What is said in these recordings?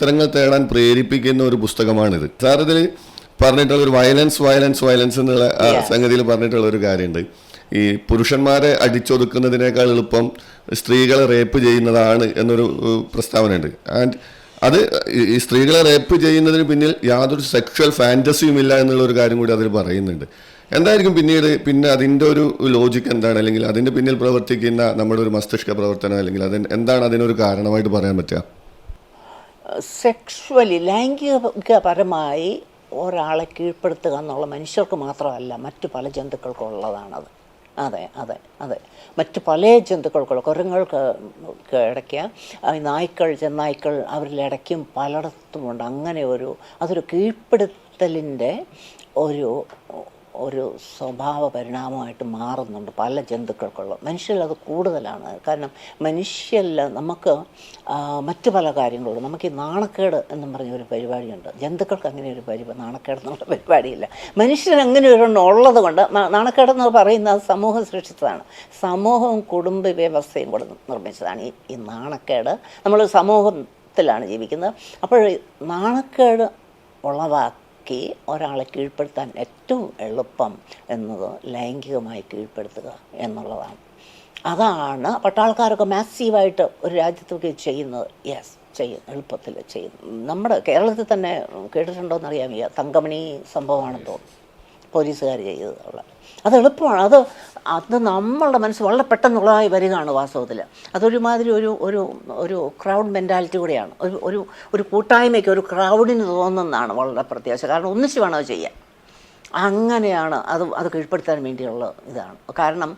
ഉത്തരങ്ങൾ തേടാൻ പ്രേരിപ്പിക്കുന്ന ഒരു പുസ്തകമാണിത്. സാർ ഇതിൽ പറഞ്ഞിട്ടുള്ള ഒരു വയലൻസ് എന്നുള്ള സംഗതിയിൽ പറഞ്ഞിട്ടുള്ള ഒരു കാര്യമുണ്ട്. ഈ പുരുഷന്മാരെ അടിച്ചൊതുക്കുന്നതിനേക്കാൾ എളുപ്പം സ്ത്രീകളെ റേപ്പ് ചെയ്യുന്നതാണ് എന്നൊരു പ്രസ്താവനയുണ്ട്. ആൻഡ് അത് ഈ സ്ത്രീകളെ റേപ്പ് ചെയ്യുന്നതിന് പിന്നിൽ യാതൊരു സെക്ഷൽ ഫാൻറ്റസിയും ഇല്ല എന്നുള്ളൊരു കാര്യം കൂടി അതിൽ പറയുന്നുണ്ട്. എന്തായിരിക്കും പിന്നെ അതിൻ്റെ ഒരു ലോജിക്ക് എന്താണ്, അല്ലെങ്കിൽ അതിൻ്റെ പിന്നിൽ പ്രവർത്തിക്കുന്ന നമ്മുടെ ഒരു മസ്തിഷ്ക പ്രവർത്തനം, അല്ലെങ്കിൽ എന്താണ് അതിനൊരു കാരണമായിട്ട് പറയാൻ പറ്റുക? സെക്ഷുവലി ലൈംഗികപരമായി ഒരാളെ കീഴ്പ്പെടുത്തുക എന്നുള്ള മനുഷ്യർക്ക് മാത്രമല്ല, മറ്റു പല ജന്തുക്കൾക്കുള്ളതാണത്. അതെ അതെ അതെ മറ്റ് പല ജന്തുക്കൾക്കുള്ള കുരങ്ങൾക്ക് ഇടയ്ക്ക് ചെന്നായ്ക്കൾ അവരിലിടയ്ക്കും പലയിടത്തുമുണ്ട്. അങ്ങനെ അതൊരു കീഴ്പ്പെടുത്തലിൻ്റെ ഒരു സ്വഭാവ പരിണാമമായിട്ട് മാറുന്നുണ്ട് പല ജന്തുക്കൾക്കുള്ള. മനുഷ്യരിൽ അത് കൂടുതലാണ്. കാരണം മനുഷ്യരിൽ നമുക്ക് മറ്റു പല കാര്യങ്ങളുണ്ട്. നമുക്ക് ഈ നാണക്കേട് എന്നും പറഞ്ഞൊരു പരിപാടിയുണ്ട്. ജന്തുക്കൾക്ക് അങ്ങനെ ഒരു നാണക്കേട് എന്നുള്ള പരിപാടിയില്ല. മനുഷ്യന് അങ്ങനെ ഒരെണ്ണം ഉള്ളത് കൊണ്ട് നാണക്കേടെന്ന് പറയുന്നത് സമൂഹം സൃഷ്ടിച്ചതാണ്. സമൂഹവും കുടുംബ വ്യവസ്ഥയും കൂടെ നിർമ്മിച്ചതാണ് ഈ നാണക്കേട്. നമ്മൾ സമൂഹത്തിലാണ് ജീവിക്കുന്നത്. അപ്പോൾ നാണക്കേട് ഒരാളെ കീഴ്പ്പെടുത്താൻ ഏറ്റവും എളുപ്പം എന്നത് ലൈംഗികമായി കീഴ്പ്പെടുത്തുക എന്നുള്ളതാണ്. അതാണ് പട്ടാൾക്കാരൊക്കെ മാസീവായിട്ട് ഒരു രാജ്യത്തൊക്കെ ചെയ്യുന്നത്. എളുപ്പത്തിൽ ചെയ്യുന്നു. നമ്മുടെ കേരളത്തിൽ തന്നെ കേട്ടിട്ടുണ്ടോയെന്ന് അറിയാൻ വയ്യ, തങ്കമണി സംഭവമാണെന്ന് തോന്നുന്നു പോലീസുകാർ ചെയ്തത്. അത് എളുപ്പമാണ്. അത് നമ്മളുടെ മനസ്സ് വളരെ പെട്ടെന്നുള്ളതായി വരികയാണ് വാസ്തവത്തിൽ. അതൊരുമാതിരി ഒരു ക്രൗഡ് മെൻറ്റാലിറ്റി കൂടെയാണ്. ഒരു കൂട്ടായ്മയ്ക്ക്, ഒരു ക്രൗഡിന് തോന്നുന്നതാണ് വളരെ പ്രത്യാശ. കാരണം ഒന്നിച്ച് വേണം അത് ചെയ്യാൻ. അങ്ങനെയാണ് അത് കീഴ്പ്പെടുത്താൻ വേണ്ടിയുള്ള ഇതാണ്. കാരണം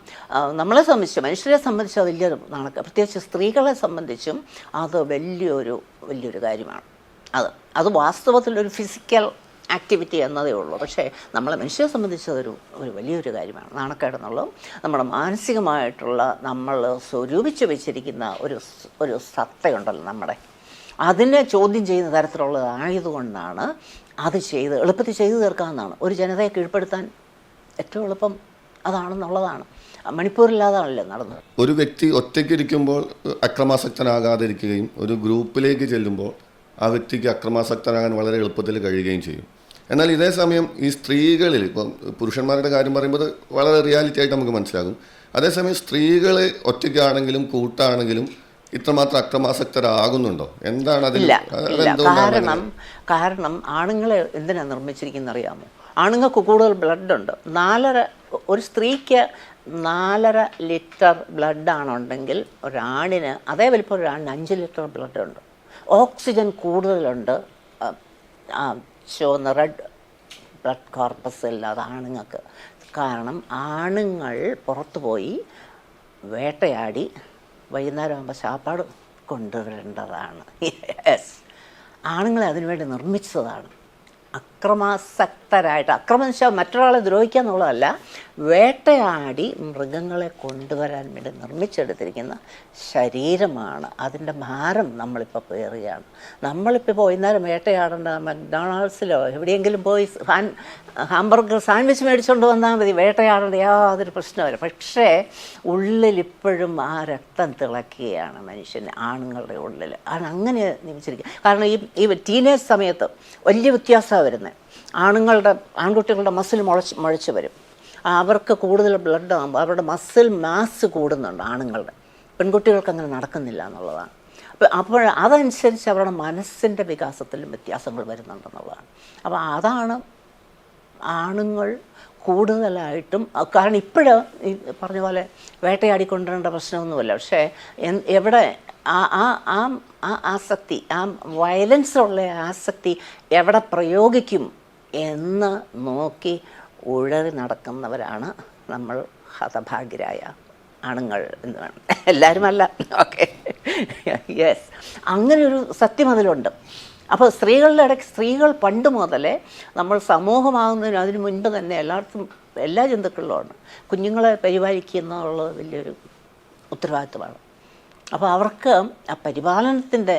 നമ്മളെ സംബന്ധിച്ച്, മനുഷ്യരെ സംബന്ധിച്ച് അത് വലിയൊരു പ്രത്യേകിച്ച് സ്ത്രീകളെ സംബന്ധിച്ചും അത് വലിയൊരു കാര്യമാണ്. അത് വാസ്തവത്തിലൊരു ഫിസിക്കൽ ആക്ടിവിറ്റി എന്നതേ ഉള്ളൂ. പക്ഷേ നമ്മളെ മനുഷ്യരെ സംബന്ധിച്ച് അതൊരു വലിയൊരു കാര്യമാണ്. നാണക്കേടെന്നുള്ളത് നമ്മുടെ മാനസികമായിട്ടുള്ള നമ്മൾ സ്വരൂപിച്ച് വെച്ചിരിക്കുന്ന ഒരു സത്തയുണ്ടല്ലോ നമ്മുടെ, അതിനെ ചോദ്യം ചെയ്യുന്ന തരത്തിലുള്ളതായതുകൊണ്ടാണ് അത് എളുപ്പത്തിൽ ചെയ്തു തീർക്കാവുന്നതാണ്. ഒരു ജനതയെ കീഴ്പ്പെടുത്താൻ ഏറ്റവും എളുപ്പം അതാണെന്നുള്ളതാണ്. മണിപ്പൂരില്ലാതാണല്ലോ നടന്നത്. ഒരു വ്യക്തി ഒറ്റയ്ക്കിരിക്കുമ്പോൾ അക്രമാസക്തനാകാതിരിക്കുകയും ഒരു ഗ്രൂപ്പിലേക്ക് ചെല്ലുമ്പോൾ ആ വ്യക്തിക്ക് അക്രമാസക്തനാകാൻ വളരെ എളുപ്പത്തിൽ കഴിയുകയും ചെയ്യും. എന്നാൽ ഇതേ സമയം ഈ സ്ത്രീകളിൽ, ഇപ്പം പുരുഷന്മാരുടെ കാര്യം പറയുമ്പോൾ വളരെ റിയാലിറ്റി ആയിട്ട് നമുക്ക് മനസ്സിലാകും. അതേസമയം സ്ത്രീകൾ ഒറ്റയ്ക്കാണെങ്കിലും കൂട്ടാണെങ്കിലും ഇത്രമാത്രം അക്രമാസക്തരാകുന്നുണ്ടോ? എന്താണ് അതിൽ? കാരണം ആണുങ്ങളെ എന്തിനാണ് നിർമ്മിച്ചിരിക്കുന്നത് അറിയാമോ? ആണുങ്ങൾക്ക് കൂടുതൽ ബ്ലഡുണ്ട്. ഒരു സ്ത്രീക്ക് 4.5 ലിറ്റർ ബ്ലഡാണുണ്ടെങ്കിൽ ഒരാണിന് അതേ വലിപ്പം ഒരാണിന് 5 ലിറ്റർ ബ്ലഡുണ്ട്. ഓക്സിജൻ കൂടുതലുണ്ട്. ചുവന്ന റെഡ് ബ്ലഡ് കോർപ്പസ് ഇല്ലാതെ ആണുങ്ങൾക്ക്. കാരണം ആണുങ്ങൾ പുറത്തു പോയി വേട്ടയാടി വൈകുന്നേരം ആകുമ്പോൾ ശാപ്പാട് കൊണ്ടുവരേണ്ടതാണ്. ആണുങ്ങളെ അതിനുവേണ്ടി നിർമ്മിച്ചതാണ്. അക്രമാസക്തരായിട്ട്, അക്രമം വെച്ചാൽ മറ്റൊരാളെ ദ്രോഹിക്കുക എന്നുള്ളതല്ല, വേട്ടയാടി മൃഗങ്ങളെ കൊണ്ടുവരാൻ വേണ്ടി നിർമ്മിച്ചെടുത്തിരിക്കുന്ന ശരീരമാണ്. അതിൻ്റെ ഭാരം നമ്മളിപ്പോൾ പേറുകയാണ്. നമ്മളിപ്പോൾ വൈകുന്നേരം വേട്ടയാടേണ്ട മക്ഡൊണാൾഡ്സിലോ എവിടെയെങ്കിലും പോയി ഹാംബർഗർ സാൻഡ്വിച്ച് മേടിച്ചുകൊണ്ട് വന്നാൽ മതി. വേട്ടയാടേണ്ട യാതൊരു പ്രശ്നമില്ല. പക്ഷേ ഉള്ളിലിപ്പോഴും ആ രക്തം തിളക്കുകയാണ് മനുഷ്യന്, ആണുങ്ങളുടെ ഉള്ളിൽ. അങ്ങനെ നിയമിച്ചിരിക്കുക. കാരണം ഈ ടീനേജ് സമയത്ത് വലിയ വ്യത്യാസമാണ് വരുന്നത്. ആൺകുട്ടികളുടെ മസിൽ മുളച്ച് വരും. അവർക്ക് കൂടുതൽ ബ്ലഡ് ആകുമ്പോൾ അവരുടെ മസിൽ മാസ് കൂടുന്നുണ്ട് ആണുങ്ങളുടെ. പെൺകുട്ടികൾക്ക് അങ്ങനെ നടക്കുന്നില്ല എന്നുള്ളതാണ്. അപ്പോൾ അതനുസരിച്ച് അവരുടെ മനസ്സിൻ്റെ വികാസത്തിലും വ്യത്യാസങ്ങൾ വരുന്നുണ്ടെന്നുള്ളതാണ്. അപ്പോൾ അതാണ് ആണുങ്ങൾ കൂടുതലായിട്ടും. കാരണം ഇപ്പോഴും ഈ പറഞ്ഞ പോലെ വേട്ടയാടിക്കൊണ്ടുവരേണ്ട പ്രശ്നമൊന്നുമില്ല. പക്ഷേ എവിടെ ആസക്തി, വയലൻസുള്ള ആസക്തി എവിടെ പ്രയോഗിക്കും എന്ന് നോക്കി ഉഴറി നടക്കുന്നവരാണ് നമ്മൾ ഹതഭാഗ്യരായ ആണുങ്ങൾ എന്ന് വേണം. എല്ലാവരുമല്ല, ഓക്കെ, യെസ്, അങ്ങനെയൊരു സത്യം അതിലുണ്ട്. അപ്പോൾ സ്ത്രീകളുടെ ഇടയ്ക്ക് സ്ത്രീകൾ പണ്ട് മുതലേ നമ്മൾ സമൂഹമാകുന്നതിന് അതിന് മുൻപ് തന്നെ എല്ലാ ജന്തുക്കളിലുമാണ് കുഞ്ഞുങ്ങളെ പരിപാലിക്കുക എന്നുള്ളത് വലിയൊരു ഉത്തരവാദിത്വമാണ്. അപ്പോൾ അവർക്ക് ആ പരിപാലനത്തിൻ്റെ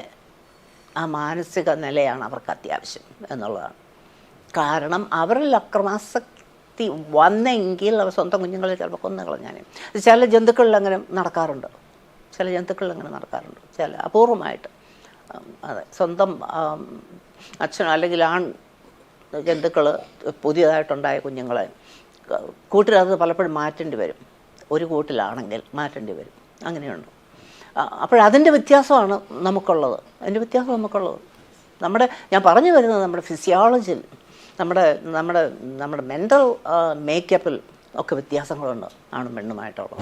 ആ മാനസിക നിലയാണ് അവർക്ക് അത്യാവശ്യം എന്നുള്ളതാണ്. കാരണം അവരിൽ അക്രമാസക്തി വന്നെങ്കിൽ അവർ സ്വന്തം കുഞ്ഞുങ്ങളെ ചിലപ്പോൾ കൊന്നുകളഞ്ഞാൽ. ചില ജന്തുക്കളിൽ അങ്ങനെ നടക്കാറുണ്ട്, ചില അപൂർവമായിട്ട്. അതെ, സ്വന്തം അച്ഛൻ അല്ലെങ്കിൽ ആൺ ജന്തുക്കൾ പുതിയതായിട്ടുണ്ടായ കുഞ്ഞുങ്ങളെ കൂട്ടിലത് പലപ്പോഴും മാറ്റേണ്ടി വരും. ഒരു കൂട്ടിലാണെങ്കിൽ മാറ്റേണ്ടി വരും, അങ്ങനെയുണ്ട്. അപ്പോഴതിൻ്റെ വ്യത്യാസമാണ് നമുക്കുള്ളത്, അതിൻ്റെ വ്യത്യാസം നമുക്കുള്ളത്. ഞാൻ പറഞ്ഞു വരുന്നത് നമ്മുടെ ഫിസിയോളജിയിൽ, നമ്മുടെ മെൻ്റൽ മേക്കപ്പിൽ ഒക്കെ വ്യത്യാസങ്ങളുണ്ട് ആണും പെണ്ണുമായിട്ടുള്ളത്.